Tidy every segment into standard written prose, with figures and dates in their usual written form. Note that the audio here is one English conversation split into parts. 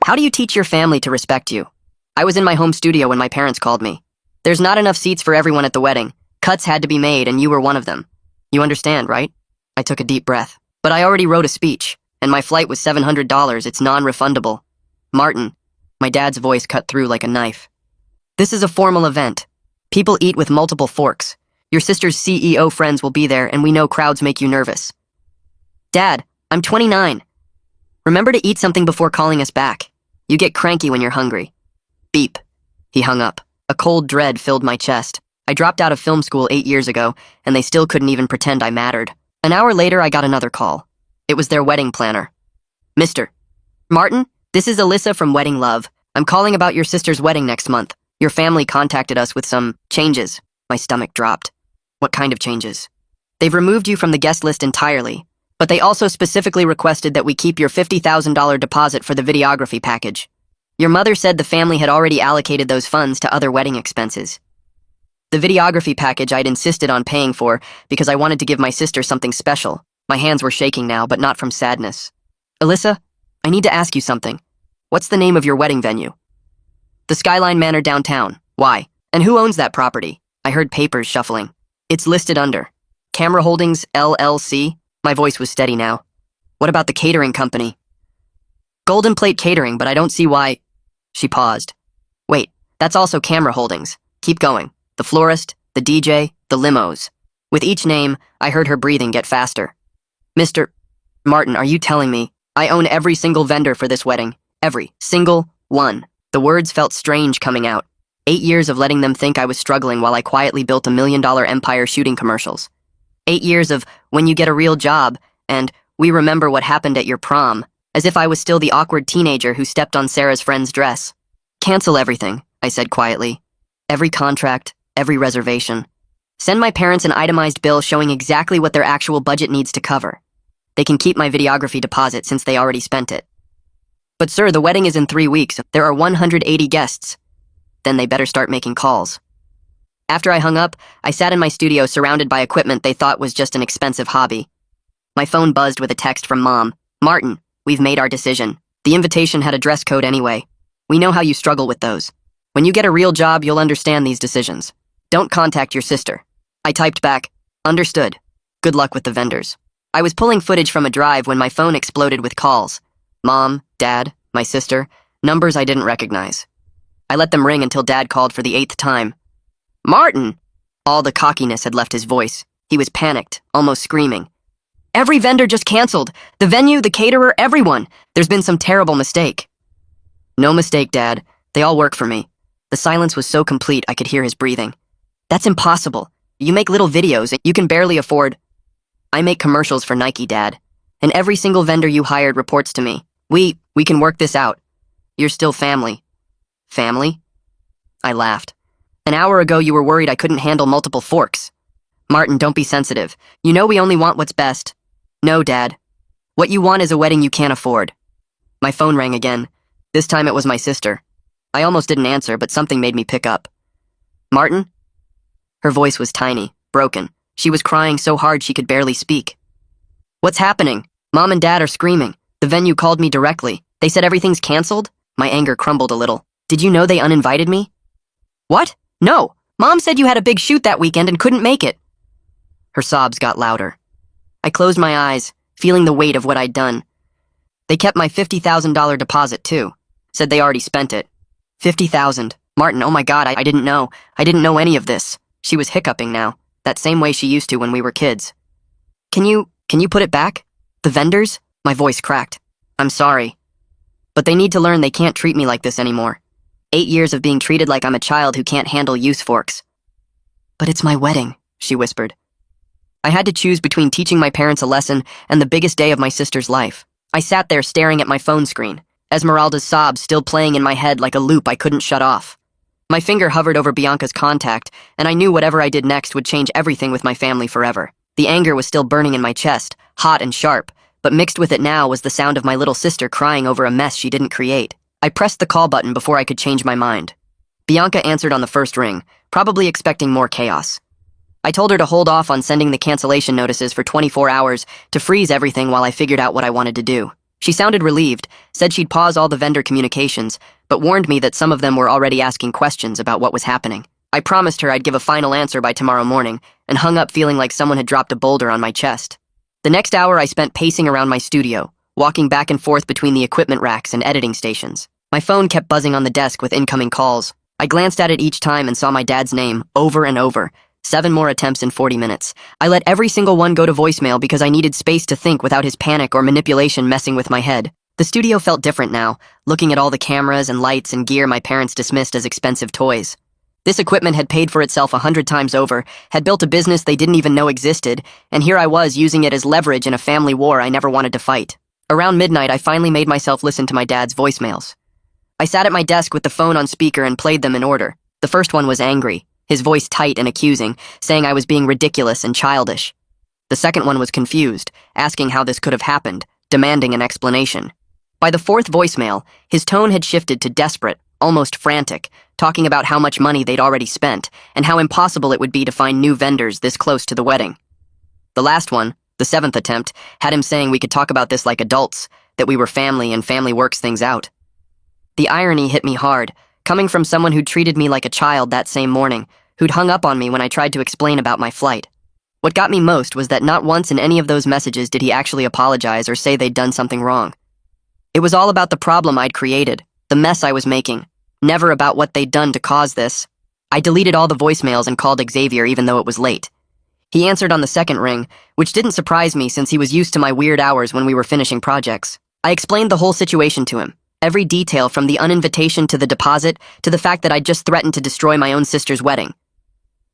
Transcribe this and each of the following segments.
How do you teach your family to respect you? I was in my home studio when my parents called me. There's not enough seats for everyone at the wedding. Cuts had to be made, and you were one of them. You understand, right? I took a deep breath. But I already wrote a speech, and my flight was $700. It's non-refundable. Martin, my dad's voice cut through like a knife. This is a formal event. People eat with multiple forks. Your sister's CEO friends will be there, and we know crowds make you nervous. Dad, I'm 29. Remember to eat something before calling us back. You get cranky when you're hungry. Beep. He hung up. A cold dread filled my chest. I dropped out of film school 8 years ago, and they still couldn't even pretend I mattered. An hour later, I got another call. It was their wedding planner. Mr. Martin, this is Alyssa from Wedding Love. I'm calling about your sister's wedding next month. Your family contacted us with some changes. My stomach dropped. What kind of changes? They've removed you from the guest list entirely, but they also specifically requested that we keep your $50,000 deposit for the videography package. Your mother said the family had already allocated those funds to other wedding expenses. The videography package I'd insisted on paying for because I wanted to give my sister something special. My hands were shaking now, but not from sadness. Alyssa, I need to ask you something. What's the name of your wedding venue? The Skyline Manor downtown. Why? And who owns that property? I heard papers shuffling. It's listed under Camera Holdings, LLC. My voice was steady now. What about the catering company? Golden Plate Catering, but I don't see why. She paused. Wait, that's also Camera Holdings. Keep going. The florist, the DJ, the limos. With each name, I heard her breathing get faster. Mr. Martin, are you telling me I own every single vendor for this wedding? Every single one. The words felt strange coming out. 8 years of letting them think I was struggling while I quietly built a $1 million empire shooting commercials. 8 years of when you get a real job, and we remember what happened at your prom, as if I was still the awkward teenager who stepped on Sarah's friend's dress. Cancel everything, I said quietly. Every contract, every reservation. Send my parents an itemized bill showing exactly what their actual budget needs to cover. They can keep my videography deposit since they already spent it. But sir, the wedding is in 3 weeks. There are 180 guests. Then they better start making calls. After I hung up, I sat in my studio surrounded by equipment they thought was just an expensive hobby. My phone buzzed with a text from Mom. Martin, we've made our decision. The invitation had a dress code anyway. We know how you struggle with those. When you get a real job, you'll understand these decisions. Don't contact your sister. I typed back, understood. Good luck with the vendors. I was pulling footage from a drive when my phone exploded with calls. Mom, Dad, my sister, numbers I didn't recognize. I let them ring until Dad called for the 8th time. Martin! All the cockiness had left his voice. He was panicked, almost screaming. Every vendor just canceled. The venue, the caterer, everyone. There's been some terrible mistake. No mistake, Dad. They all work for me. The silence was so complete I could hear his breathing. That's impossible. You make little videos and you can barely afford. I make commercials for Nike, Dad. And every single vendor you hired reports to me. We can work this out. You're still family. Family? I laughed. An hour ago you were worried I couldn't handle multiple forks. Martin, don't be sensitive. You know we only want what's best. No, Dad. What you want is a wedding you can't afford. My phone rang again. This time it was my sister. I almost didn't answer, but something made me pick up. Martin? Her voice was tiny, broken. She was crying so hard she could barely speak. What's happening? Mom and Dad are screaming. The venue called me directly. They said everything's canceled? My anger crumbled a little. Did you know they uninvited me? What? No. Mom said you had a big shoot that weekend and couldn't make it. Her sobs got louder. I closed my eyes, feeling the weight of what I'd done. They kept my $50,000 deposit, too. Said they already spent it. 50,000. Martin, oh my God, I didn't know. I didn't know any of this. She was hiccuping now, that same way she used to when we were kids. Can you put it back? The vendors? My voice cracked. I'm sorry. But they need to learn they can't treat me like this anymore. 8 years of being treated like I'm a child who can't handle use forks. But it's my wedding, she whispered. I had to choose between teaching my parents a lesson and the biggest day of my sister's life. I sat there staring at my phone screen, Esmeralda's sobs still playing in my head like a loop I couldn't shut off. My finger hovered over Bianca's contact, and I knew whatever I did next would change everything with my family forever. The anger was still burning in my chest, hot and sharp, but mixed with it now was the sound of my little sister crying over a mess she didn't create. I pressed the call button before I could change my mind. Bianca answered on the first ring, probably expecting more chaos. I told her to hold off on sending the cancellation notices for 24 hours to freeze everything while I figured out what I wanted to do. She sounded relieved, said she'd pause all the vendor communications, but warned me that some of them were already asking questions about what was happening. I promised her I'd give a final answer by tomorrow morning, and hung up feeling like someone had dropped a boulder on my chest. The next hour I spent pacing around my studio, walking back and forth between the equipment racks and editing stations. My phone kept buzzing on the desk with incoming calls. I glanced at it each time and saw my dad's name, over and over. 7 more attempts in 40 minutes. I let every single one go to voicemail because I needed space to think without his panic or manipulation messing with my head. The studio felt different now, looking at all the cameras and lights and gear my parents dismissed as expensive toys. This equipment had paid for itself 100 times over, had built a business they didn't even know existed, and here I was using it as leverage in a family war I never wanted to fight. Around midnight, I finally made myself listen to my dad's voicemails. I sat at my desk with the phone on speaker and played them in order. The first one was angry, his voice tight and accusing, saying I was being ridiculous and childish. The second one was confused, asking how this could have happened, demanding an explanation. By the fourth voicemail, his tone had shifted to desperate, almost frantic, talking about how much money they'd already spent and how impossible it would be to find new vendors this close to the wedding. The last one, the 7th attempt, had him saying we could talk about this like adults, that we were family and family works things out. The irony hit me hard, coming from someone who'd treated me like a child that same morning, who'd hung up on me when I tried to explain about my flight. What got me most was that not once in any of those messages did he actually apologize or say they'd done something wrong. It was all about the problem I'd created, the mess I was making, never about what they'd done to cause this. I deleted all the voicemails and called Xavier even though it was late. He answered on the second ring, which didn't surprise me since he was used to my weird hours when we were finishing projects. I explained the whole situation to him, every detail from the uninvitation to the deposit to the fact that I'd just threatened to destroy my own sister's wedding.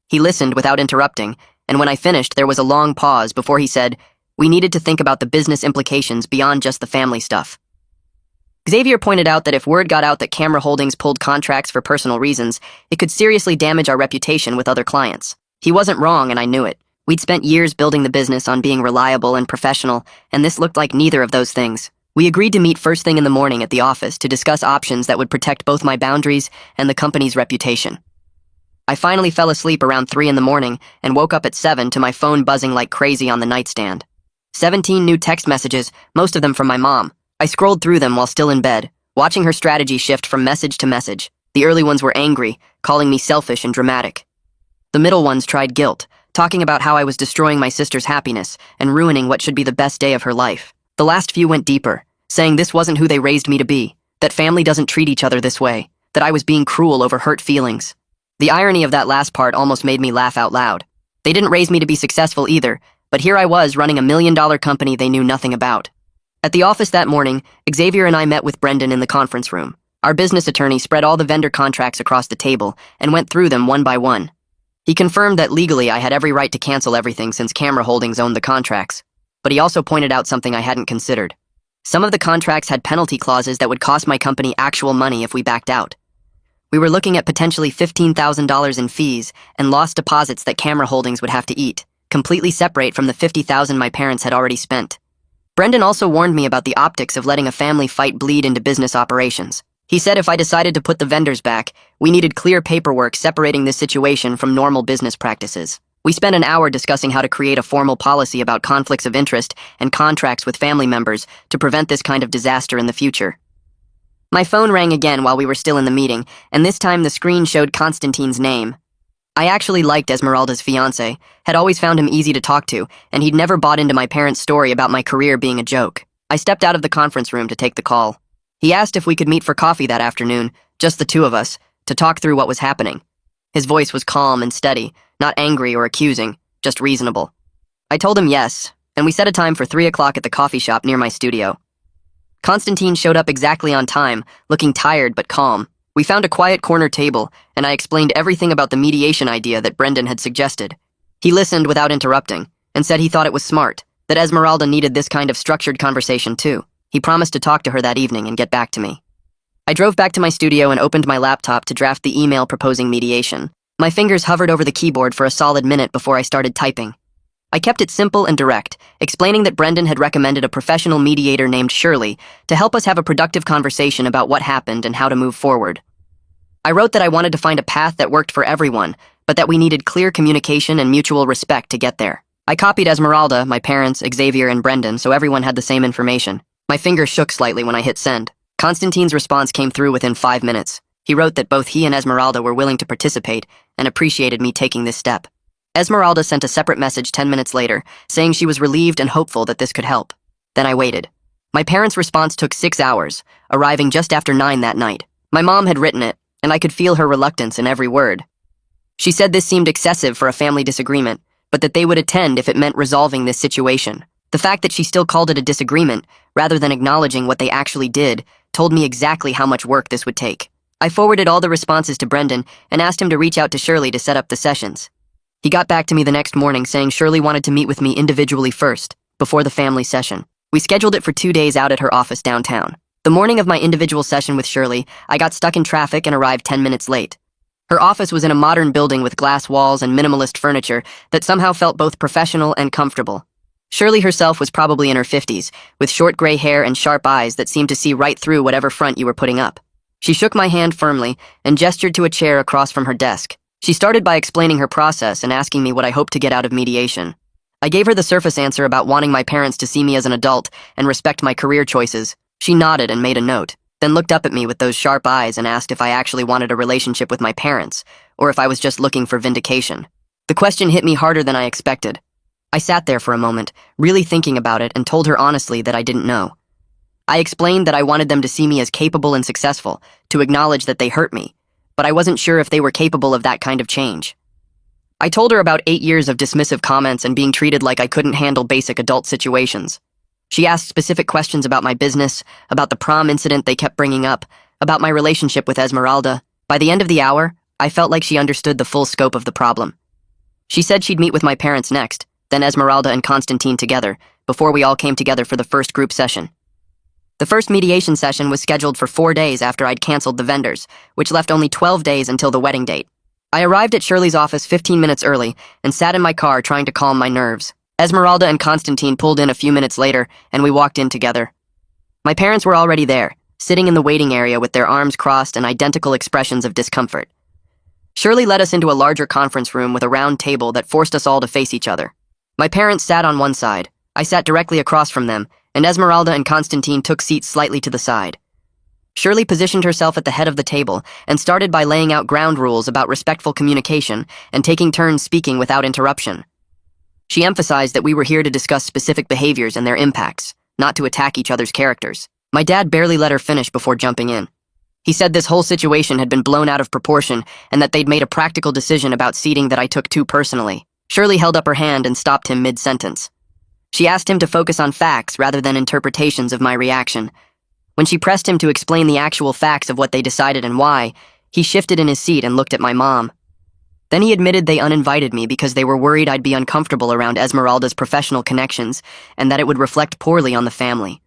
He listened without interrupting, and when I finished, there was a long pause before he said, we needed to think about the business implications beyond just the family stuff. Xavier pointed out that if word got out that Camera Holdings pulled contracts for personal reasons, it could seriously damage our reputation with other clients. He wasn't wrong, and I knew it. We'd spent years building the business on being reliable and professional, and this looked like neither of those things. We agreed to meet first thing in the morning at the office to discuss options that would protect both my boundaries and the company's reputation. I finally fell asleep around 3 in the morning and woke up at 7 to my phone buzzing like crazy on the nightstand. 17 new text messages, most of them from my mom. I scrolled through them while still in bed, watching her strategy shift from message to message. The early ones were angry, calling me selfish and dramatic. The middle ones tried guilt, talking about how I was destroying my sister's happiness and ruining what should be the best day of her life. The last few went deeper, saying this wasn't who they raised me to be, that family doesn't treat each other this way, that I was being cruel over hurt feelings. The irony of that last part almost made me laugh out loud. They didn't raise me to be successful either, but here I was running $1 million company they knew nothing about. At the office that morning, Xavier and I met with Brendan in the conference room. Our business attorney spread all the vendor contracts across the table and went through them one by one. He confirmed that legally I had every right to cancel everything since Camera Holdings owned the contracts, but he also pointed out something I hadn't considered. Some of the contracts had penalty clauses that would cost my company actual money if we backed out. We were looking at potentially $15,000 in fees and lost deposits that Camera Holdings would have to eat, completely separate from the $50,000 my parents had already spent. Brendan also warned me about the optics of letting a family fight bleed into business operations. He said if I decided to put the vendors back, we needed clear paperwork separating this situation from normal business practices. We spent an hour discussing how to create a formal policy about conflicts of interest and contracts with family members to prevent this kind of disaster in the future. My phone rang again while we were still in the meeting, and this time the screen showed Constantine's name. I actually liked Esmeralda's fiancé, had always found him easy to talk to, and he'd never bought into my parents' story about my career being a joke. I stepped out of the conference room to take the call. He asked if we could meet for coffee that afternoon, just the two of us, to talk through what was happening. His voice was calm and steady, not angry or accusing, just reasonable. I told him yes, and we set a time for 3 o'clock at the coffee shop near my studio. Constantine showed up exactly on time, looking tired but calm. We found a quiet corner table, and I explained everything about the mediation idea that Brendan had suggested. He listened without interrupting, and said he thought it was smart, that Esmeralda needed this kind of structured conversation too. He promised to talk to her that evening and get back to me. I drove back to my studio and opened my laptop to draft the email proposing mediation. My fingers hovered over the keyboard for a solid minute before I started typing. I kept it simple and direct, explaining that Brendan had recommended a professional mediator named Shirley to help us have a productive conversation about what happened and how to move forward. I wrote that I wanted to find a path that worked for everyone, but that we needed clear communication and mutual respect to get there. I copied Esmeralda, my parents, Xavier, and Brendan so everyone had the same information. My finger shook slightly when I hit send. Constantine's response came through within 5 minutes. He wrote that both he and Esmeralda were willing to participate and appreciated me taking this step. Esmeralda sent a separate message 10 minutes later, saying she was relieved and hopeful that this could help. Then I waited. My parents' response took 6 hours, arriving just after 9 that night. My mom had written it, and I could feel her reluctance in every word. She said this seemed excessive for a family disagreement, but that they would attend if it meant resolving this situation. The fact that she still called it a disagreement, rather than acknowledging what they actually did, told me exactly how much work this would take. I forwarded all the responses to Brendan and asked him to reach out to Shirley to set up the sessions. He got back to me the next morning saying Shirley wanted to meet with me individually first, before the family session. We scheduled it for 2 days out at her office downtown. The morning of my individual session with Shirley, I got stuck in traffic and arrived 10 minutes late. Her office was in a modern building with glass walls and minimalist furniture that somehow felt both professional and comfortable. Shirley herself was probably in her 50s, with short gray hair and sharp eyes that seemed to see right through whatever front you were putting up. She shook my hand firmly and gestured to a chair across from her desk. She started by explaining her process and asking me what I hoped to get out of mediation. I gave her the surface answer about wanting my parents to see me as an adult and respect my career choices. She nodded and made a note, then looked up at me with those sharp eyes and asked if I actually wanted a relationship with my parents, or if I was just looking for vindication. The question hit me harder than I expected. I sat there for a moment, really thinking about it, and told her honestly that I didn't know. I explained that I wanted them to see me as capable and successful, to acknowledge that they hurt me, but I wasn't sure if they were capable of that kind of change. I told her about 8 years of dismissive comments and being treated like I couldn't handle basic adult situations. She asked specific questions about my business, about the prom incident they kept bringing up, about my relationship with Esmeralda. By the end of the hour, I felt like she understood the full scope of the problem. She said she'd meet with my parents next, then Esmeralda and Constantine together, before we all came together for the first group session. The first mediation session was scheduled for 4 days after I'd canceled the vendors, which left only 12 days until the wedding date. I arrived at Shirley's office 15 minutes early and sat in my car trying to calm my nerves. Esmeralda and Constantine pulled in a few minutes later, and we walked in together. My parents were already there, sitting in the waiting area with their arms crossed and identical expressions of discomfort. Shirley led us into a larger conference room with a round table that forced us all to face each other. My parents sat on one side. I sat directly across from them, and Esmeralda and Constantine took seats slightly to the side. Shirley positioned herself at the head of the table and started by laying out ground rules about respectful communication and taking turns speaking without interruption. She emphasized that we were here to discuss specific behaviors and their impacts, not to attack each other's characters. My dad barely let her finish before jumping in. He said this whole situation had been blown out of proportion and that they'd made a practical decision about seating that I took too personally. Shirley held up her hand and stopped him mid-sentence. She asked him to focus on facts rather than interpretations of my reaction. When she pressed him to explain the actual facts of what they decided and why, he shifted in his seat and looked at my mom. Then he admitted they uninvited me because they were worried I'd be uncomfortable around Esmeralda's professional connections and that it would reflect poorly on the family.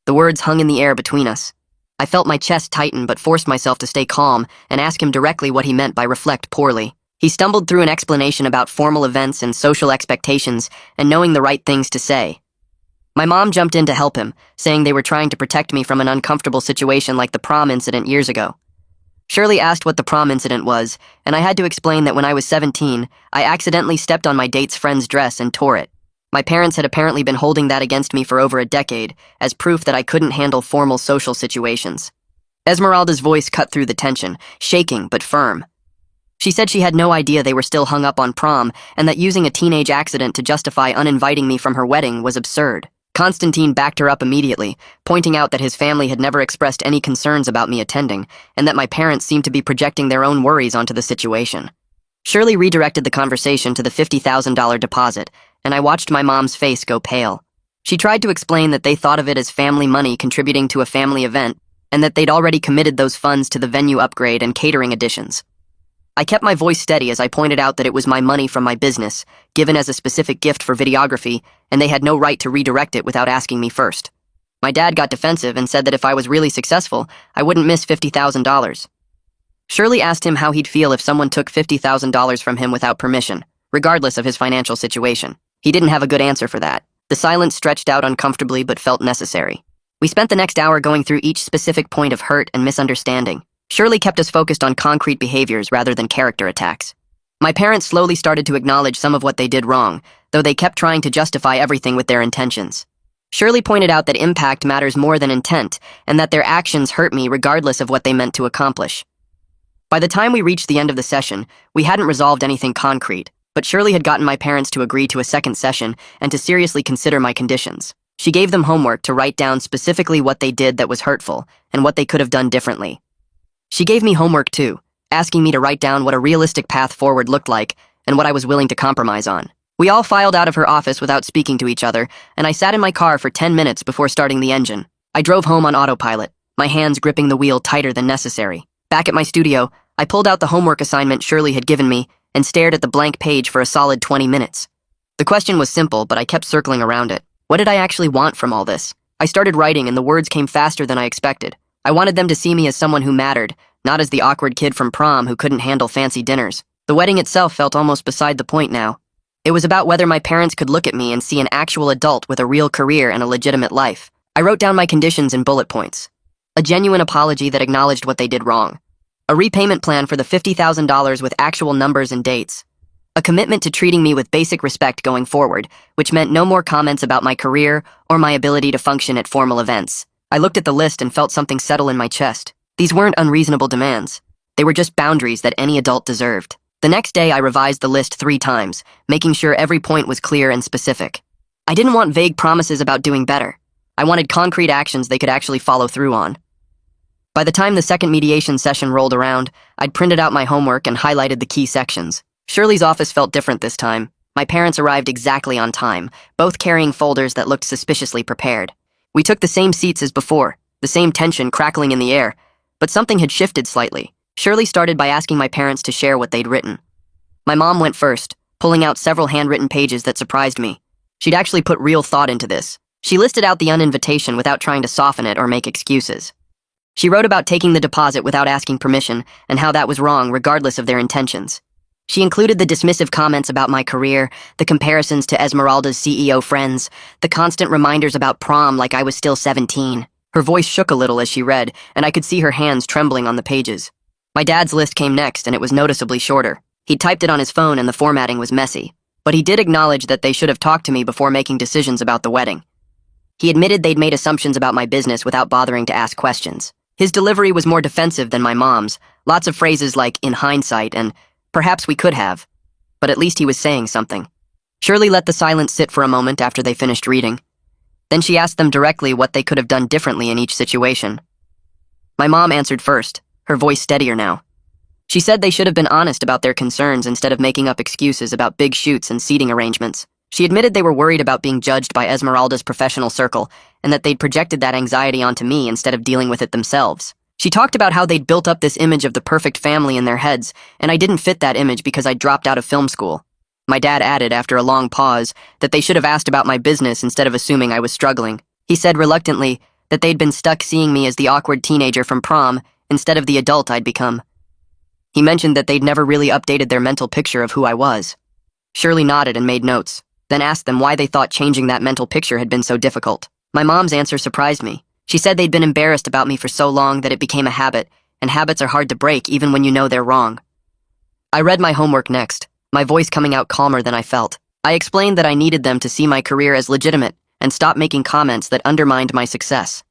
The words hung in the air between us. I felt my chest tighten but forced myself to stay calm and ask him directly what he meant by reflect poorly. He stumbled through an explanation about formal events and social expectations and knowing the right things to say. My mom jumped in to help him, saying they were trying to protect me from an uncomfortable situation like the prom incident years ago. Shirley asked what the prom incident was, and I had to explain that when I was 17, I accidentally stepped on my date's friend's dress and tore it. My parents had apparently been holding that against me for over a decade, as proof that I couldn't handle formal social situations. Esmeralda's voice cut through the tension, shaking but firm. She said she had no idea they were still hung up on prom, and that using a teenage accident to justify uninviting me from her wedding was absurd. Constantine backed her up immediately, pointing out that his family had never expressed any concerns about me attending, and that my parents seemed to be projecting their own worries onto the situation. Shirley redirected the conversation to the $50,000 deposit, and I watched my mom's face go pale. She tried to explain that they thought of it as family money contributing to a family event, and that they'd already committed those funds to the venue upgrade and catering additions. I kept my voice steady as I pointed out that it was my money from my business, given as a specific gift for videography, and they had no right to redirect it without asking me first. My dad got defensive and said that if I was really successful, I wouldn't miss $50,000. Shirley asked him how he'd feel if someone took $50,000 from him without permission, regardless of his financial situation. He didn't have a good answer for that. The silence stretched out uncomfortably but felt necessary. We spent the next hour going through each specific point of hurt and misunderstanding. Shirley kept us focused on concrete behaviors rather than character attacks. My parents slowly started to acknowledge some of what they did wrong, though they kept trying to justify everything with their intentions. Shirley pointed out that impact matters more than intent, and that their actions hurt me regardless of what they meant to accomplish. By the time we reached the end of the session, we hadn't resolved anything concrete, but Shirley had gotten my parents to agree to a second session and to seriously consider my conditions. She gave them homework to write down specifically what they did that was hurtful and what they could have done differently. She gave me homework too, asking me to write down what a realistic path forward looked like and what I was willing to compromise on. We all filed out of her office without speaking to each other, and I sat in my car for 10 minutes before starting the engine. I drove home on autopilot, my hands gripping the wheel tighter than necessary. Back at my studio, I pulled out the homework assignment Shirley had given me and stared at the blank page for a solid 20 minutes. The question was simple, but I kept circling around it. What did I actually want from all this? I started writing, and the words came faster than I expected. I wanted them to see me as someone who mattered, not as the awkward kid from prom who couldn't handle fancy dinners. The wedding itself felt almost beside the point now. It was about whether my parents could look at me and see an actual adult with a real career and a legitimate life. I wrote down my conditions in bullet points. A genuine apology that acknowledged what they did wrong. A repayment plan for the $50,000 with actual numbers and dates. A commitment to treating me with basic respect going forward, which meant no more comments about my career or my ability to function at formal events. I looked at the list and felt something settle in my chest. These weren't unreasonable demands. They were just boundaries that any adult deserved. The next day, I revised the list 3 times, making sure every point was clear and specific. I didn't want vague promises about doing better. I wanted concrete actions they could actually follow through on. By the time the second mediation session rolled around, I'd printed out my homework and highlighted the key sections. Shirley's office felt different this time. My parents arrived exactly on time, both carrying folders that looked suspiciously prepared. We took the same seats as before, the same tension crackling in the air, but something had shifted slightly. Shirley started by asking my parents to share what they'd written. My mom went first, pulling out several handwritten pages that surprised me. She'd actually put real thought into this. She listed out the uninvitation without trying to soften it or make excuses. She wrote about taking the deposit without asking permission and how that was wrong regardless of their intentions. She included the dismissive comments about my career, the comparisons to Esmeralda's CEO friends, the constant reminders about prom like I was still 17. Her voice shook a little as she read, and I could see her hands trembling on the pages. My dad's list came next, and it was noticeably shorter. He'd typed it on his phone and the formatting was messy, but he did acknowledge that they should have talked to me before making decisions about the wedding. He admitted they'd made assumptions about my business without bothering to ask questions. His delivery was more defensive than my mom's, lots of phrases like, in hindsight, and perhaps we could have. But at least he was saying something. Shirley let the silence sit for a moment after they finished reading. Then she asked them directly what they could have done differently in each situation. My mom answered first, her voice steadier now. She said they should have been honest about their concerns instead of making up excuses about big shoots and seating arrangements. She admitted they were worried about being judged by Esmeralda's professional circle, and that they'd projected that anxiety onto me instead of dealing with it themselves. She talked about how they'd built up this image of the perfect family in their heads, and I didn't fit that image because I dropped out of film school. My dad added, after a long pause, that they should have asked about my business instead of assuming I was struggling. He said reluctantly that they'd been stuck seeing me as the awkward teenager from prom instead of the adult I'd become. He mentioned that they'd never really updated their mental picture of who I was. Shirley nodded and made notes, then asked them why they thought changing that mental picture had been so difficult. My mom's answer surprised me. She said they'd been embarrassed about me for so long that it became a habit, and habits are hard to break even when you know they're wrong. I read my homework next, my voice coming out calmer than I felt. I explained that I needed them to see my career as legitimate and stop making comments that undermined my success.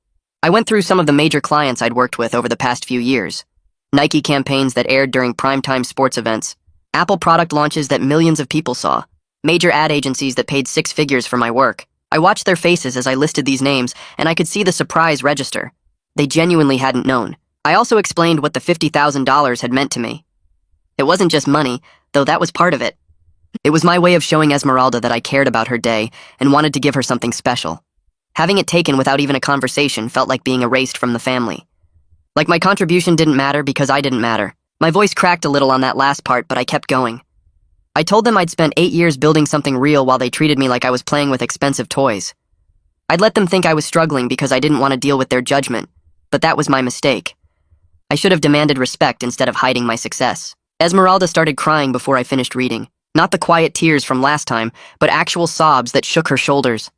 I went through some of the major clients I'd worked with over the past few years. Nike campaigns that aired during primetime sports events, Apple product launches that millions of people saw, major ad agencies that paid 6 figures for my work. I watched their faces as I listed these names, and I could see the surprise register. They genuinely hadn't known. I also explained what the $50,000 had meant to me. It wasn't just money, though that was part of it. It was my way of showing Esmeralda that I cared about her day and wanted to give her something special. Having it taken without even a conversation felt like being erased from the family. Like my contribution didn't matter because I didn't matter. My voice cracked a little on that last part, but I kept going. I told them I'd spent 8 years building something real while they treated me like I was playing with expensive toys. I'd let them think I was struggling because I didn't want to deal with their judgment, but that was my mistake. I should have demanded respect instead of hiding my success. Esmeralda started crying before I finished reading. Not the quiet tears from last time, but actual sobs that shook her shoulders.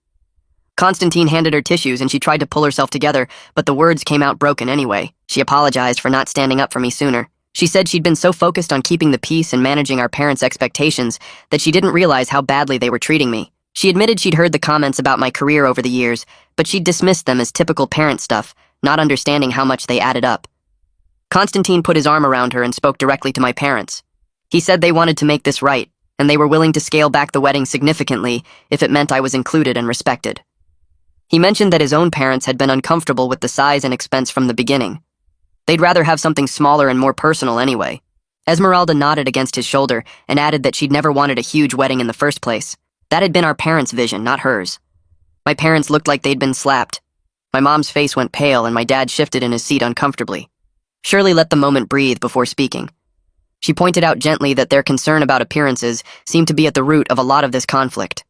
Constantine handed her tissues and she tried to pull herself together, but the words came out broken anyway. She apologized for not standing up for me sooner. She said she'd been so focused on keeping the peace and managing our parents' expectations that she didn't realize how badly they were treating me. She admitted she'd heard the comments about my career over the years, but she'd dismissed them as typical parent stuff, not understanding how much they added up. Constantine put his arm around her and spoke directly to my parents. He said they wanted to make this right, and they were willing to scale back the wedding significantly if it meant I was included and respected. He mentioned that his own parents had been uncomfortable with the size and expense from the beginning. They'd rather have something smaller and more personal anyway. Esmeralda nodded against his shoulder and added that she'd never wanted a huge wedding in the first place. That had been our parents' vision, not hers. My parents looked like they'd been slapped. My mom's face went pale and my dad shifted in his seat uncomfortably. Shirley let the moment breathe before speaking. She pointed out gently that their concern about appearances seemed to be at the root of a lot of this conflict.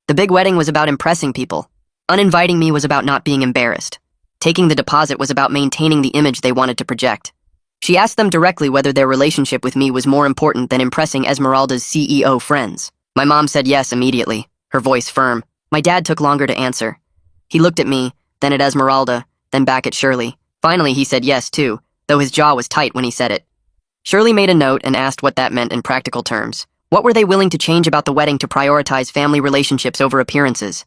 The big wedding was about impressing people. Uninviting me was about not being embarrassed. Taking the deposit was about maintaining the image they wanted to project. She asked them directly whether their relationship with me was more important than impressing Esmeralda's CEO friends. My mom said yes immediately, her voice firm. My dad took longer to answer. He looked at me, then at Esmeralda, then back at Shirley. Finally, he said yes too, though his jaw was tight when he said it. Shirley made a note and asked what that meant in practical terms. What were they willing to change about the wedding to prioritize family relationships over appearances?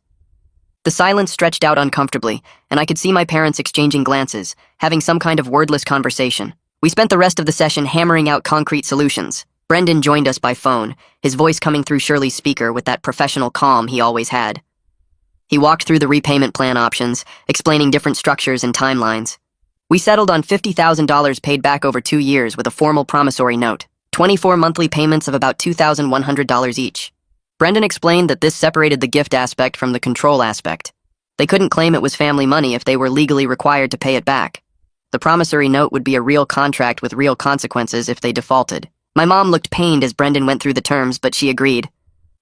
The silence stretched out uncomfortably, and I could see my parents exchanging glances, having some kind of wordless conversation. We spent the rest of the session hammering out concrete solutions. Brendan joined us by phone, his voice coming through Shirley's speaker with that professional calm he always had. He walked through the repayment plan options, explaining different structures and timelines. We settled on $50,000 paid back over 2 years with a formal promissory note, 24 monthly payments of about $2,100 each. Brendan explained that this separated the gift aspect from the control aspect. They couldn't claim it was family money if they were legally required to pay it back. The promissory note would be a real contract with real consequences if they defaulted. My mom looked pained as Brendan went through the terms, but she agreed.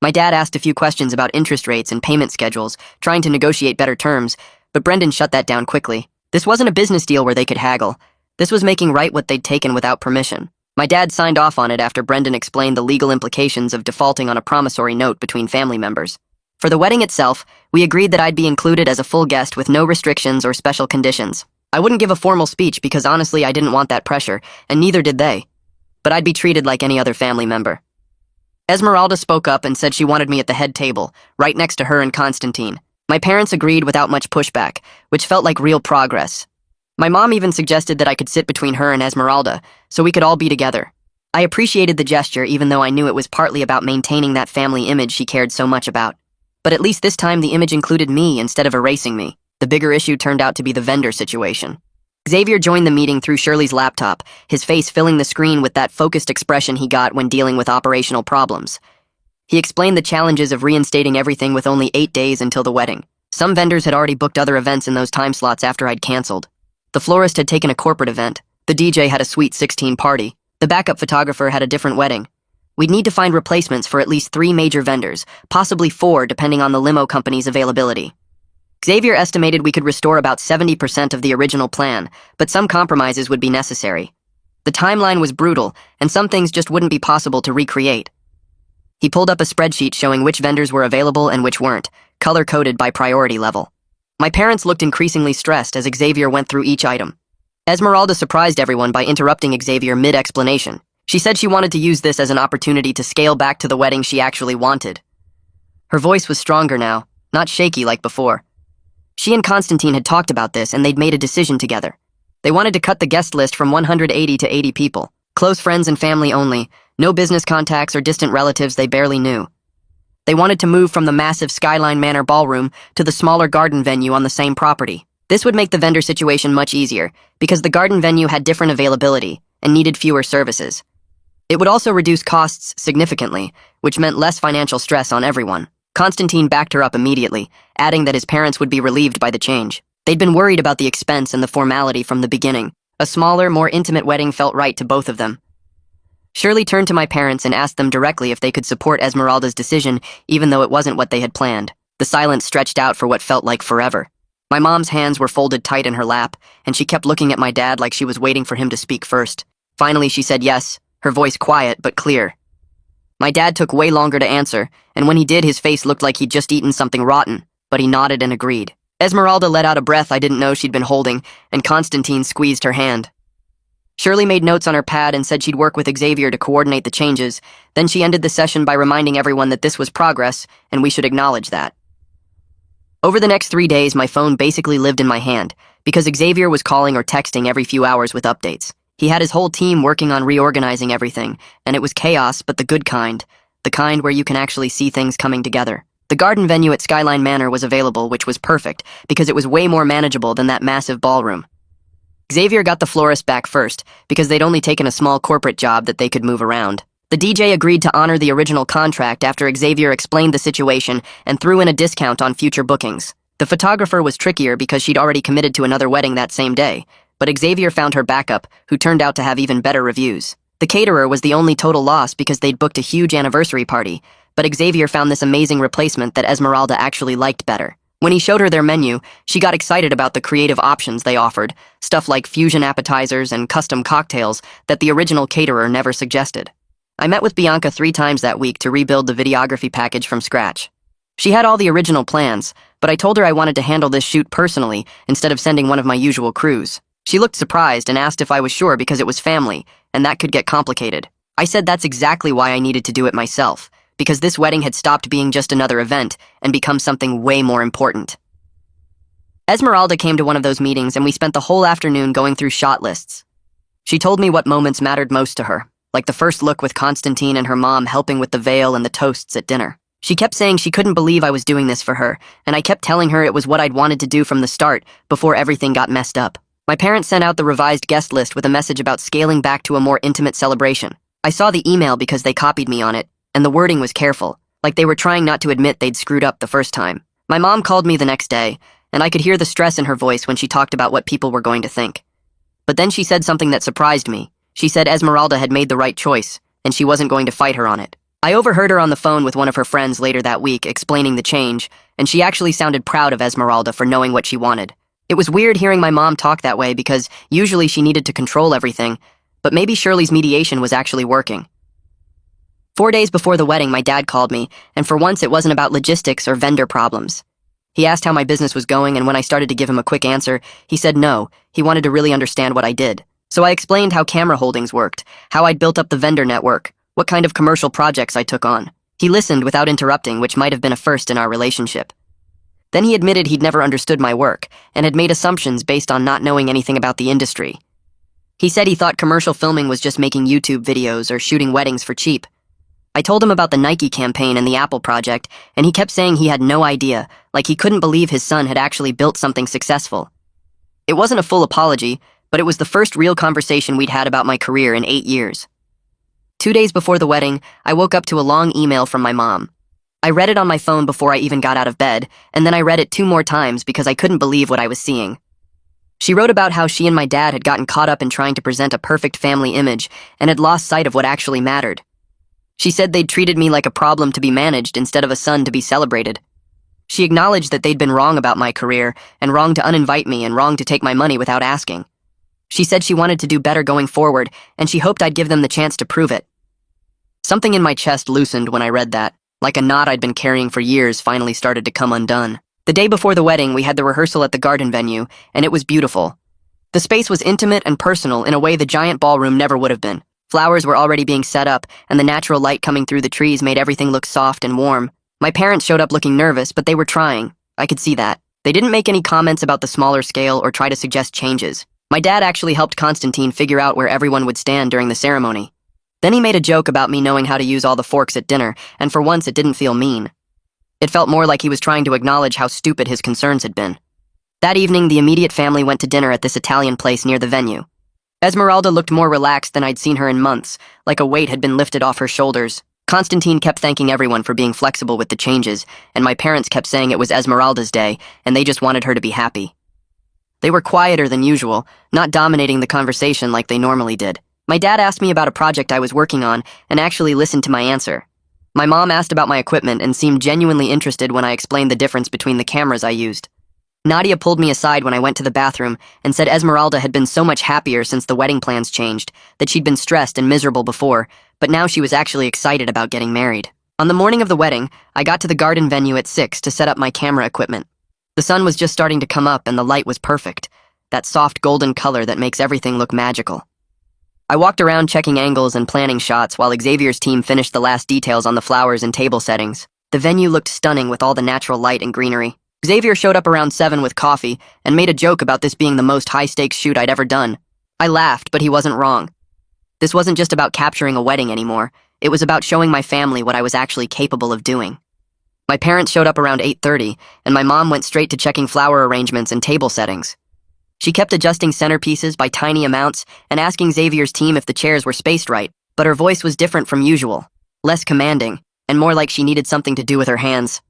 My dad asked a few questions about interest rates and payment schedules, trying to negotiate better terms, but Brendan shut that down quickly. This wasn't a business deal where they could haggle. This was making right what they'd taken without permission. My dad signed off on it after Brendan explained the legal implications of defaulting on a promissory note between family members. For the wedding itself, we agreed that I'd be included as a full guest with no restrictions or special conditions. I wouldn't give a formal speech because honestly I didn't want that pressure, and neither did they. But I'd be treated like any other family member. Esmeralda spoke up and said she wanted me at the head table, right next to her and Constantine. My parents agreed without much pushback, which felt like real progress. My mom even suggested that I could sit between her and Esmeralda, so we could all be together. I appreciated the gesture even though I knew it was partly about maintaining that family image she cared so much about. But at least this time the image included me instead of erasing me. The bigger issue turned out to be the vendor situation. Xavier joined the meeting through Shirley's laptop, his face filling the screen with that focused expression he got when dealing with operational problems. He explained the challenges of reinstating everything with only 8 days until the wedding. Some vendors had already booked other events in those time slots after I'd canceled. The florist had taken a corporate event. The DJ had a Sweet 16 party. The backup photographer had a different wedding. We'd need to find replacements for at least 3 major vendors, possibly 4 depending on the limo company's availability. Xavier estimated we could restore about 70% of the original plan, but some compromises would be necessary. The timeline was brutal, and some things just wouldn't be possible to recreate. He pulled up a spreadsheet showing which vendors were available and which weren't, color-coded by priority level. My parents looked increasingly stressed as Xavier went through each item. Esmeralda surprised everyone by interrupting Xavier mid-explanation. She said she wanted to use this as an opportunity to scale back to the wedding she actually wanted. Her voice was stronger now, not shaky like before. She and Constantine had talked about this and they'd made a decision together. They wanted to cut the guest list from 180 to 80 people, close friends and family only, no business contacts or distant relatives they barely knew. They wanted to move from the massive Skyline Manor ballroom to the smaller garden venue on the same property. This would make the vendor situation much easier, because the garden venue had different availability and needed fewer services. It would also reduce costs significantly, which meant less financial stress on everyone. Constantine backed her up immediately, adding that his parents would be relieved by the change. They'd been worried about the expense and the formality from the beginning. A smaller, more intimate wedding felt right to both of them. Shirley turned to my parents and asked them directly if they could support Esmeralda's decision, even though it wasn't what they had planned. The silence stretched out for what felt like forever. My mom's hands were folded tight in her lap, and she kept looking at my dad like she was waiting for him to speak first. Finally, she said yes, her voice quiet but clear. My dad took way longer to answer, and when he did, his face looked like he'd just eaten something rotten, but he nodded and agreed. Esmeralda let out a breath I didn't know she'd been holding, and Constantine squeezed her hand. Shirley made notes on her pad and said she'd work with Xavier to coordinate the changes. Then she ended the session by reminding everyone that this was progress, and we should acknowledge that. Over the next 3 days, my phone basically lived in my hand, because Xavier was calling or texting every few hours with updates. He had his whole team working on reorganizing everything, and it was chaos, but the good kind. The kind where you can actually see things coming together. The garden venue at Skyline Manor was available, which was perfect, because it was way more manageable than that massive ballroom. Xavier got the florist back first, because they'd only taken a small corporate job that they could move around. The DJ agreed to honor the original contract after Xavier explained the situation and threw in a discount on future bookings. The photographer was trickier because she'd already committed to another wedding that same day, but Xavier found her backup, who turned out to have even better reviews. The caterer was the only total loss because they'd booked a huge anniversary party, but Xavier found this amazing replacement that Esmeralda actually liked better. When he showed her their menu, she got excited about the creative options they offered, stuff like fusion appetizers and custom cocktails that the original caterer never suggested. I met with Bianca 3 times that week to rebuild the videography package from scratch. She had all the original plans, but I told her I wanted to handle this shoot personally instead of sending one of my usual crews. She looked surprised and asked if I was sure because it was family, and that could get complicated. I said that's exactly why I needed to do it myself, because this wedding had stopped being just another event and become something way more important. Esmeralda came to one of those meetings and we spent the whole afternoon going through shot lists. She told me what moments mattered most to her, like the first look with Constantine and her mom helping with the veil and the toasts at dinner. She kept saying she couldn't believe I was doing this for her, and I kept telling her it was what I'd wanted to do from the start before everything got messed up. My parents sent out the revised guest list with a message about scaling back to a more intimate celebration. I saw the email because they copied me on it, and the wording was careful, like they were trying not to admit they'd screwed up the first time. My mom called me the next day, and I could hear the stress in her voice when she talked about what people were going to think. But then she said something that surprised me. She said Esmeralda had made the right choice, and she wasn't going to fight her on it. I overheard her on the phone with one of her friends later that week explaining the change, and she actually sounded proud of Esmeralda for knowing what she wanted. It was weird hearing my mom talk that way because usually she needed to control everything, but maybe Shirley's mediation was actually working. 4 days before the wedding, my dad called me, and for once it wasn't about logistics or vendor problems. He asked how my business was going, and when I started to give him a quick answer, he said no, he wanted to really understand what I did. So I explained how camera holdings worked, how I'd built up the vendor network, what kind of commercial projects I took on. He listened without interrupting, which might have been a first in our relationship. Then he admitted he'd never understood my work, and had made assumptions based on not knowing anything about the industry. He said he thought commercial filming was just making YouTube videos or shooting weddings for cheap. I told him about the Nike campaign and the Apple project, and he kept saying he had no idea, like he couldn't believe his son had actually built something successful. It wasn't a full apology, but it was the first real conversation we'd had about my career in 8 years. 2 days before the wedding, I woke up to a long email from my mom. I read it on my phone before I even got out of bed, and then I read it 2 more times because I couldn't believe what I was seeing. She wrote about how she and my dad had gotten caught up in trying to present a perfect family image and had lost sight of what actually mattered. She said they'd treated me like a problem to be managed instead of a son to be celebrated. She acknowledged that they'd been wrong about my career, and wrong to uninvite me, and wrong to take my money without asking. She said she wanted to do better going forward, and she hoped I'd give them the chance to prove it. Something in my chest loosened when I read that, like a knot I'd been carrying for years finally started to come undone. The day before the wedding, we had the rehearsal at the garden venue, and it was beautiful. The space was intimate and personal in a way the giant ballroom never would have been. Flowers were already being set up, and the natural light coming through the trees made everything look soft and warm. My parents showed up looking nervous, but they were trying. I could see that. They didn't make any comments about the smaller scale or try to suggest changes. My dad actually helped Constantine figure out where everyone would stand during the ceremony. Then he made a joke about me knowing how to use all the forks at dinner, and for once it didn't feel mean. It felt more like he was trying to acknowledge how stupid his concerns had been. That evening, the immediate family went to dinner at this Italian place near the venue. Esmeralda looked more relaxed than I'd seen her in months, like a weight had been lifted off her shoulders. Constantine kept thanking everyone for being flexible with the changes, and my parents kept saying it was Esmeralda's day, and they just wanted her to be happy. They were quieter than usual, not dominating the conversation like they normally did. My dad asked me about a project I was working on, and actually listened to my answer. My mom asked about my equipment and seemed genuinely interested when I explained the difference between the cameras I used. Nadia pulled me aside when I went to the bathroom and said Esmeralda had been so much happier since the wedding plans changed, that she'd been stressed and miserable before, but now she was actually excited about getting married. On the morning of the wedding, I got to the garden venue at 6 to set up my camera equipment. The sun was just starting to come up and the light was perfect, that soft golden color that makes everything look magical. I walked around checking angles and planning shots while Xavier's team finished the last details on the flowers and table settings. The venue looked stunning with all the natural light and greenery. Xavier showed up around 7 with coffee and made a joke about this being the most high-stakes shoot I'd ever done. I laughed, but he wasn't wrong. This wasn't just about capturing a wedding anymore. It was about showing my family what I was actually capable of doing. My parents showed up around 8:30, and my mom went straight to checking flower arrangements and table settings. She kept adjusting centerpieces by tiny amounts and asking Xavier's team if the chairs were spaced right, but her voice was different from usual, less commanding, and more like she needed something to do with her hands.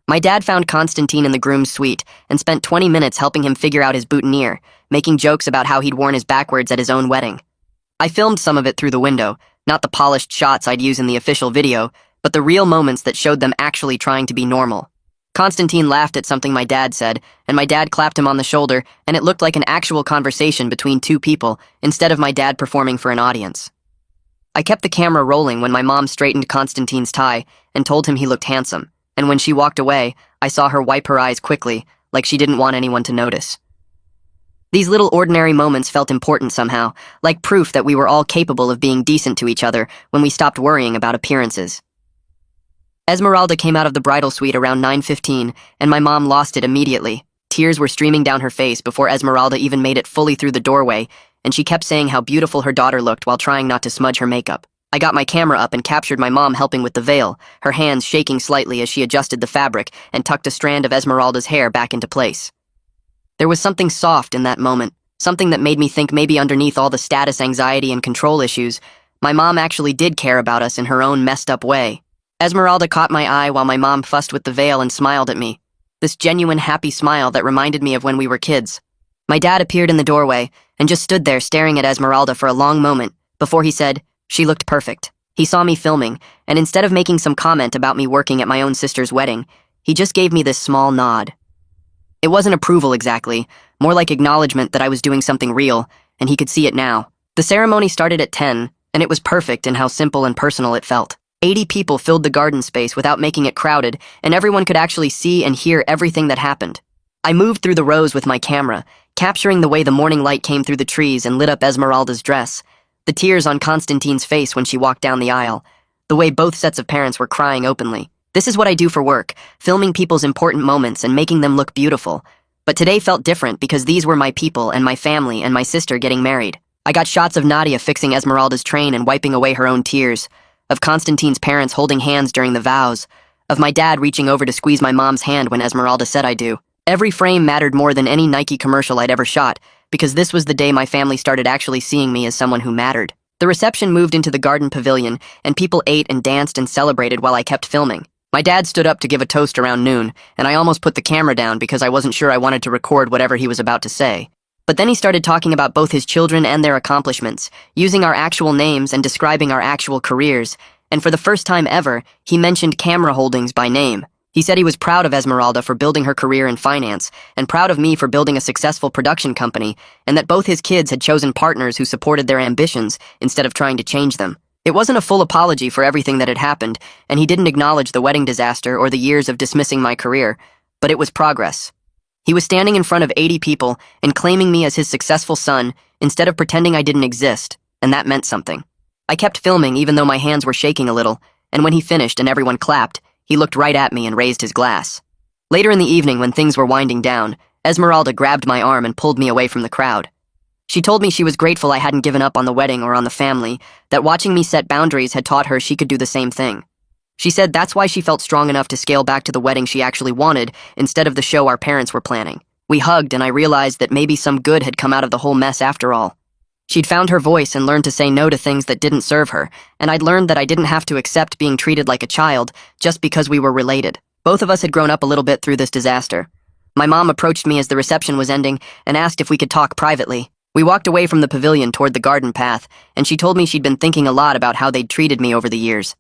My dad found Constantine in the groom's suite and spent 20 minutes helping him figure out his boutonniere, making jokes about how he'd worn his backwards at his own wedding. I filmed some of it through the window, not the polished shots I'd use in the official video, but the real moments that showed them actually trying to be normal. Constantine laughed at something my dad said, and my dad clapped him on the shoulder, and it looked like an actual conversation between two people instead of my dad performing for an audience. I kept the camera rolling when my mom straightened Constantine's tie and told him he looked handsome, and when she walked away, I saw her wipe her eyes quickly, like she didn't want anyone to notice. These little ordinary moments felt important somehow, like proof that we were all capable of being decent to each other when we stopped worrying about appearances. Esmeralda came out of the bridal suite around 9:15, and my mom lost it immediately. Tears were streaming down her face before Esmeralda even made it fully through the doorway, and she kept saying how beautiful her daughter looked while trying not to smudge her makeup. I got my camera up and captured my mom helping with the veil, her hands shaking slightly as she adjusted the fabric and tucked a strand of Esmeralda's hair back into place. There was something soft in that moment, something that made me think maybe underneath all the status anxiety and control issues, my mom actually did care about us in her own messed up way. Esmeralda caught my eye while my mom fussed with the veil and smiled at me. This genuine, happy smile that reminded me of when we were kids. My dad appeared in the doorway and just stood there staring at Esmeralda for a long moment before he said, "She looked perfect." He saw me filming, and instead of making some comment about me working at my own sister's wedding, he just gave me this small nod. It wasn't approval exactly, more like acknowledgement that I was doing something real, and he could see it now. The ceremony started at 10, and it was perfect in how simple and personal it felt. 80 people filled the garden space without making it crowded, and everyone could actually see and hear everything that happened. I moved through the rows with my camera, capturing the way the morning light came through the trees and lit up Esmeralda's dress, the tears on Constantine's face when she walked down the aisle, the way both sets of parents were crying openly. This is what I do for work, filming people's important moments and making them look beautiful. But today felt different because these were my people and my family and my sister getting married. I got shots of Nadia fixing Esmeralda's train and wiping away her own tears, of Constantine's parents holding hands during the vows, of my dad reaching over to squeeze my mom's hand when Esmeralda said I do. Every frame mattered more than any Nike commercial I'd ever shot, because this was the day my family started actually seeing me as someone who mattered. The reception moved into the garden pavilion, and people ate and danced and celebrated while I kept filming. My dad stood up to give a toast around noon, and I almost put the camera down because I wasn't sure I wanted to record whatever he was about to say. But then he started talking about both his children and their accomplishments, using our actual names and describing our actual careers, and for the first time ever, he mentioned Camera Holdings by name. He said he was proud of Esmeralda for building her career in finance, and proud of me for building a successful production company, and that both his kids had chosen partners who supported their ambitions instead of trying to change them. It wasn't a full apology for everything that had happened, and he didn't acknowledge the wedding disaster or the years of dismissing my career, but it was progress. He was standing in front of 80 people and claiming me as his successful son instead of pretending I didn't exist, and that meant something. I kept filming even though my hands were shaking a little, and when he finished and everyone clapped, he looked right at me and raised his glass. Later in the evening, when things were winding down, Esmeralda grabbed my arm and pulled me away from the crowd. She told me she was grateful I hadn't given up on the wedding or on the family, that watching me set boundaries had taught her she could do the same thing. She said that's why she felt strong enough to scale back to the wedding she actually wanted instead of the show our parents were planning. We hugged, and I realized that maybe some good had come out of the whole mess after all. She'd found her voice and learned to say no to things that didn't serve her, and I'd learned that I didn't have to accept being treated like a child just because we were related. Both of us had grown up a little bit through this disaster. My mom approached me as the reception was ending and asked if we could talk privately. We walked away from the pavilion toward the garden path, and she told me she'd been thinking a lot about how they'd treated me over the years.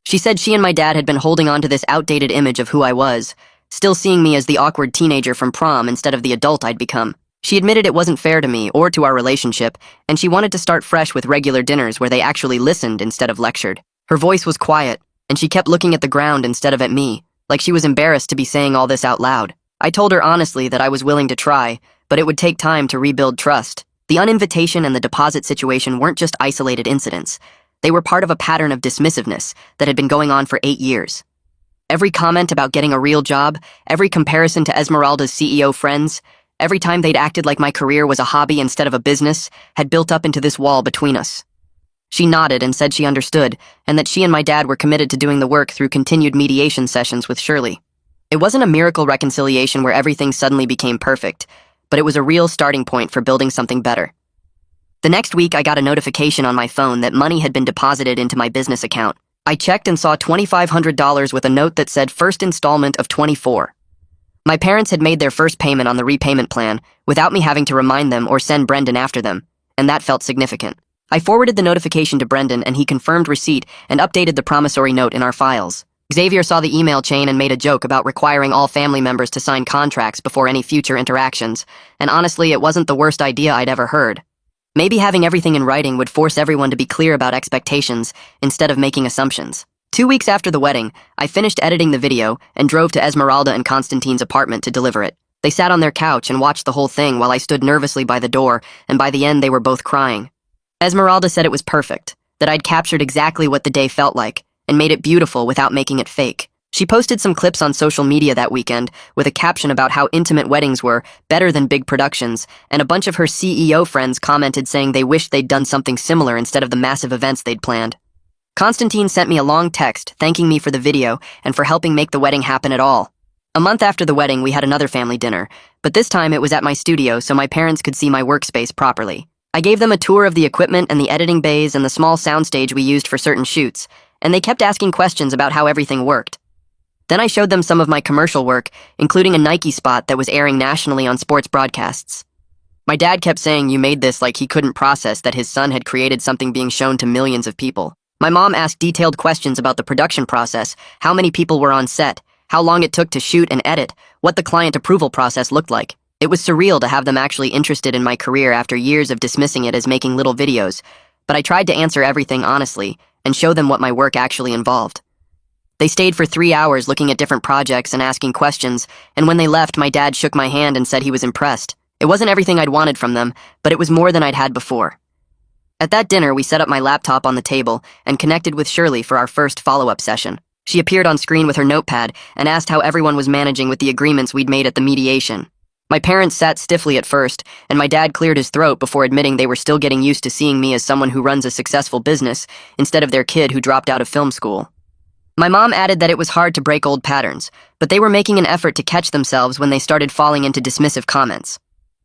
She said she and my dad had been holding on to this outdated image of who I was, still seeing me as the awkward teenager from prom instead of the adult I'd become. She admitted it wasn't fair to me or to our relationship, and she wanted to start fresh with regular dinners where they actually listened instead of lectured. Her voice was quiet, and she kept looking at the ground instead of at me, like she was embarrassed to be saying all this out loud. I told her honestly that I was willing to try, but it would take time to rebuild trust, The uninvitation and the deposit situation weren't just isolated incidents. They were part of a pattern of dismissiveness that had been going on for 8 years. Every comment about getting a real job, every comparison to Esmeralda's CEO friends, every time they'd acted like my career was a hobby instead of a business, had built up into this wall between us. She nodded and said she understood, and that she and my dad were committed to doing the work through continued mediation sessions with Shirley. It wasn't a miracle reconciliation where everything suddenly became perfect, but it was a real starting point for building something better. The next week, I got a notification on my phone that money had been deposited into my business account. I checked and saw $2,500 with a note that said first installment of 24. My parents had made their first payment on the repayment plan without me having to remind them or send Brendan after them, and that felt significant. I forwarded the notification to Brendan, and he confirmed receipt and updated the promissory note in our files. Xavier saw the email chain and made a joke about requiring all family members to sign contracts before any future interactions, and honestly, it wasn't the worst idea I'd ever heard. Maybe having everything in writing would force everyone to be clear about expectations instead of making assumptions. 2 weeks after the wedding, I finished editing the video and drove to Esmeralda and Constantine's apartment to deliver it. They sat on their couch and watched the whole thing while I stood nervously by the door, and by the end they were both crying. Esmeralda said it was perfect, that I'd captured exactly what the day felt like, and made it beautiful without making it fake. She posted some clips on social media that weekend with a caption about how intimate weddings were, better than big productions, and a bunch of her CEO friends commented saying they wished they'd done something similar instead of the massive events they'd planned. Constantine sent me a long text thanking me for the video and for helping make the wedding happen at all. A month after the wedding, we had another family dinner, but this time it was at my studio so my parents could see my workspace properly. I gave them a tour of the equipment and the editing bays and the small soundstage we used for certain shoots, and they kept asking questions about how everything worked. Then I showed them some of my commercial work, including a Nike spot that was airing nationally on sports broadcasts. My dad kept saying you made this like he couldn't process that his son had created something being shown to millions of people. My mom asked detailed questions about the production process, how many people were on set, how long it took to shoot and edit, what the client approval process looked like. It was surreal to have them actually interested in my career after years of dismissing it as making little videos, but I tried to answer everything honestly and show them what my work actually involved. They stayed for 3 hours looking at different projects and asking questions, and when they left, my dad shook my hand and said he was impressed. It wasn't everything I'd wanted from them, but it was more than I'd had before. At that dinner, we set up my laptop on the table and connected with Shirley for our first follow-up session. She appeared on screen with her notepad and asked how everyone was managing with the agreements we'd made at the mediation. My parents sat stiffly at first, and my dad cleared his throat before admitting they were still getting used to seeing me as someone who runs a successful business instead of their kid who dropped out of film school. My mom added that it was hard to break old patterns, but they were making an effort to catch themselves when they started falling into dismissive comments.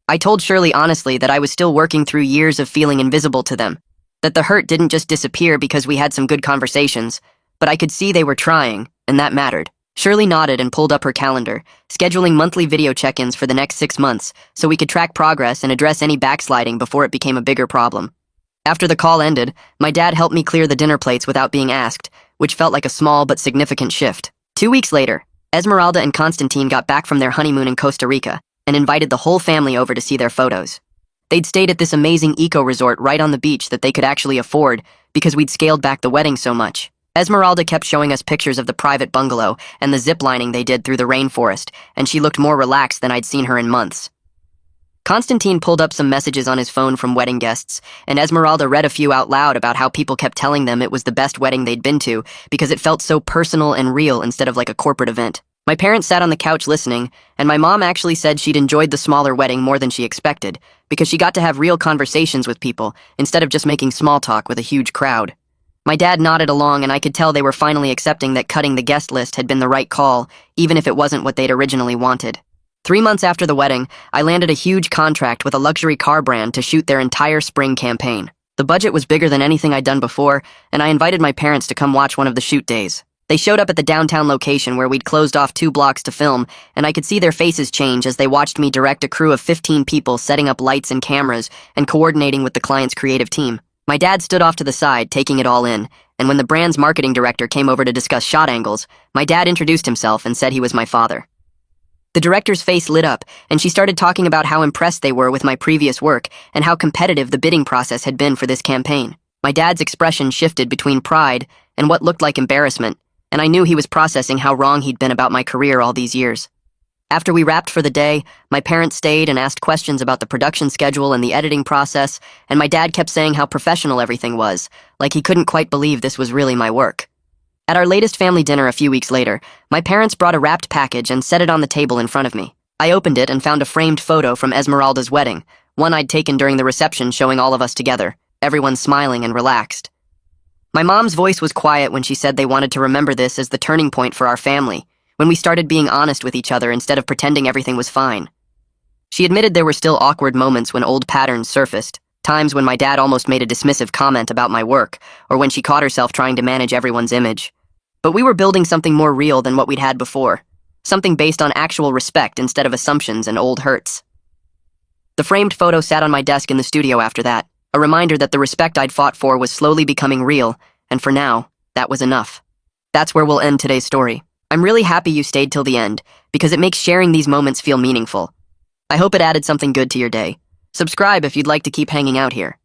I told Shirley honestly that I was still working through years of feeling invisible to them, that the hurt didn't just disappear because we had some good conversations, but I could see they were trying, and that mattered. Shirley nodded and pulled up her calendar, scheduling monthly video check-ins for the next 6 months so we could track progress and address any backsliding before it became a bigger problem. After the call ended, my dad helped me clear the dinner plates without being asked, which felt like a small but significant shift. 2 weeks later, Esmeralda and Constantine got back from their honeymoon in Costa Rica and invited the whole family over to see their photos. They'd stayed at this amazing eco-resort right on the beach that they could actually afford because we'd scaled back the wedding so much. Esmeralda kept showing us pictures of the private bungalow and the zip-lining they did through the rainforest, and she looked more relaxed than I'd seen her in months. Constantine pulled up some messages on his phone from wedding guests, and Esmeralda read a few out loud about how people kept telling them it was the best wedding they'd been to because it felt so personal and real instead of like a corporate event. My parents sat on the couch listening, and my mom actually said she'd enjoyed the smaller wedding more than she expected because she got to have real conversations with people instead of just making small talk with a huge crowd. My dad nodded along, and I could tell they were finally accepting that cutting the guest list had been the right call, even if it wasn't what they'd originally wanted. 3 months after the wedding, I landed a huge contract with a luxury car brand to shoot their entire spring campaign. The budget was bigger than anything I'd done before, and I invited my parents to come watch one of the shoot days. They showed up at the downtown location where we'd closed off 2 blocks to film, and I could see their faces change as they watched me direct a crew of 15 people setting up lights and cameras and coordinating with the client's creative team. My dad stood off to the side, taking it all in, and when the brand's marketing director came over to discuss shot angles, my dad introduced himself and said he was my father. The director's face lit up, and she started talking about how impressed they were with my previous work and how competitive the bidding process had been for this campaign. My dad's expression shifted between pride and what looked like embarrassment, and I knew he was processing how wrong he'd been about my career all these years. After we wrapped for the day, my parents stayed and asked questions about the production schedule and the editing process, and my dad kept saying how professional everything was, like he couldn't quite believe this was really my work. At our latest family dinner a few weeks later, my parents brought a wrapped package and set it on the table in front of me. I opened it and found a framed photo from Esmeralda's wedding, one I'd taken during the reception showing all of us together, everyone smiling and relaxed. My mom's voice was quiet when she said they wanted to remember this as the turning point for our family, when we started being honest with each other instead of pretending everything was fine. She admitted there were still awkward moments when old patterns surfaced, times when my dad almost made a dismissive comment about my work, or when she caught herself trying to manage everyone's image. But we were building something more real than what we'd had before, something based on actual respect instead of assumptions and old hurts. The framed photo sat on my desk in the studio after that, a reminder that the respect I'd fought for was slowly becoming real, and for now, that was enough. That's where we'll end today's story. I'm really happy you stayed till the end, because it makes sharing these moments feel meaningful. I hope it added something good to your day. Subscribe if you'd like to keep hanging out here.